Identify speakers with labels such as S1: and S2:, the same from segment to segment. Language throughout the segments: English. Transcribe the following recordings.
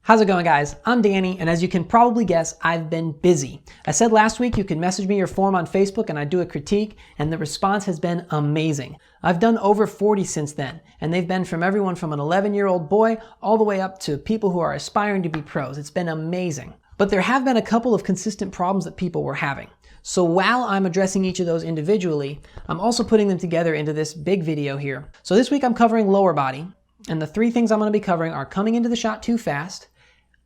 S1: How's it going, guys? I'm Danny, and as you can probably guess, I've been busy. I said last week you could message me your form on Facebook and I'd do a critique, and the response has been amazing. I've done over 40 since then, and they've been from everyone from an 11-year-old boy all the way up to people who are aspiring to be pros. It's been amazing. But there have been a couple of consistent problems that people were having. So while I'm addressing each of those individually, I'm also putting them together into this big video here. So this week I'm covering lower body, and the three things I'm going to be covering are coming into the shot too fast,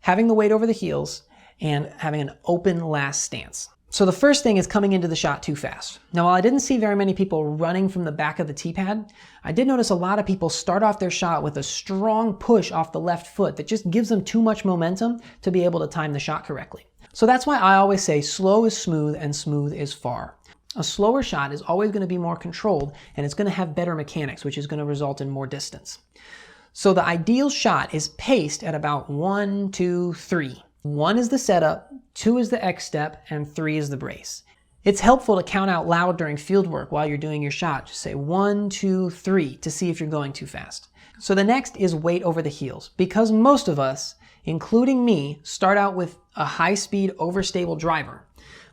S1: having the weight over the heels, and having an open last stance. So the first thing is coming into the shot too fast. Now, while I didn't see very many people running from the back of the tee pad, I did notice a lot of people start off their shot with a strong push off the left foot that just gives them too much momentum to be able to time the shot correctly. So that's why I always say slow is smooth and smooth is far. A slower shot is always going to be more controlled, and it's going to have better mechanics, which is going to result in more distance. So the ideal shot is paced at about 1, 2, 3. 1 is the setup, 2 is the X step, and 3 is the brace. It's helpful to count out loud during field work while you're doing your shot. Just say 1, 2, 3 to see if you're going too fast. So the next is weight over the heels. Because most of us, including me, start out with a high-speed, overstable driver,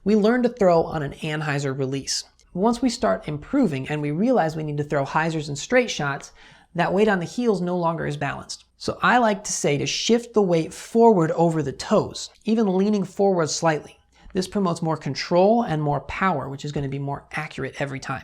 S1: we learn to throw on an anhyzer release. Once we start improving and we realize we need to throw hyzers and straight shots, that weight on the heels no longer is balanced. So I like to say to shift the weight forward over the toes, even leaning forward slightly. This promotes more control and more power, which is going to be more accurate every time.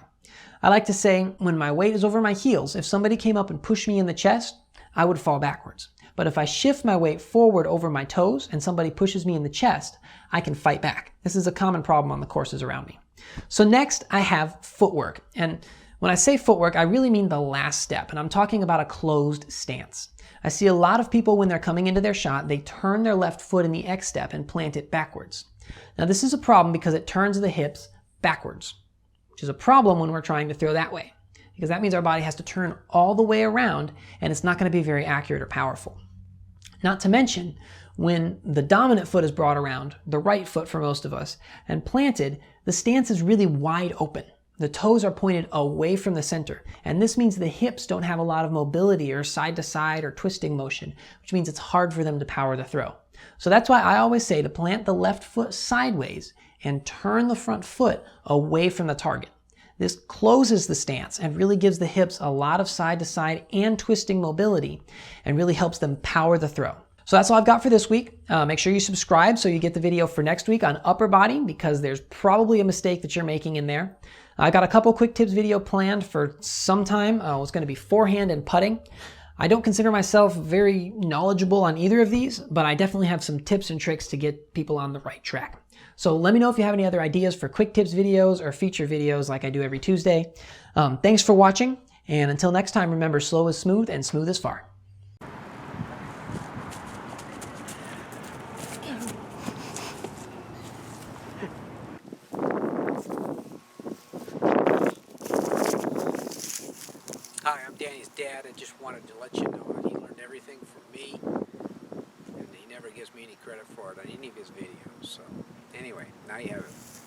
S1: I like to say when my weight is over my heels, if somebody came up and pushed me in the chest, I would fall backwards. But if I shift my weight forward over my toes and somebody pushes me in the chest, I can fight back. This is a common problem on the courses around me. So next I have footwork. And when I say footwork, I really mean the last step, and I'm talking about a closed stance. I see a lot of people when they're coming into their shot, they turn their left foot in the X step and plant it backwards. Now this is a problem because it turns the hips backwards, which is a problem when we're trying to throw that way, because that means our body has to turn all the way around, and it's not going to be very accurate or powerful. Not to mention, when the dominant foot is brought around, the right foot for most of us, and planted, the stance is really wide open. The toes are pointed away from the center, and this means the hips don't have a lot of mobility or side to side or twisting motion, which means it's hard for them to power the throw. So that's why I always say to plant the left foot sideways and turn the front foot away from the target. This closes the stance and really gives the hips a lot of side to side and twisting mobility and really helps them power the throw. So that's all I've got for this week. Make sure you subscribe so you get the video for next week on upper body, because there's probably a mistake that you're making in there. I got a couple quick tips video planned for some time. It's going to be forehand and putting. I don't consider myself very knowledgeable on either of these, but I definitely have some tips and tricks to get people on the right track. So let me know if you have any other ideas for quick tips videos or feature videos like I do every Tuesday. Thanks for watching, and until next time, remember, slow is smooth and smooth is far.
S2: Hi, I'm Danny's dad. I just wanted to let you know that he learned everything from me, and he never gives me any credit for it on any of his videos. So, anyway, now you have it.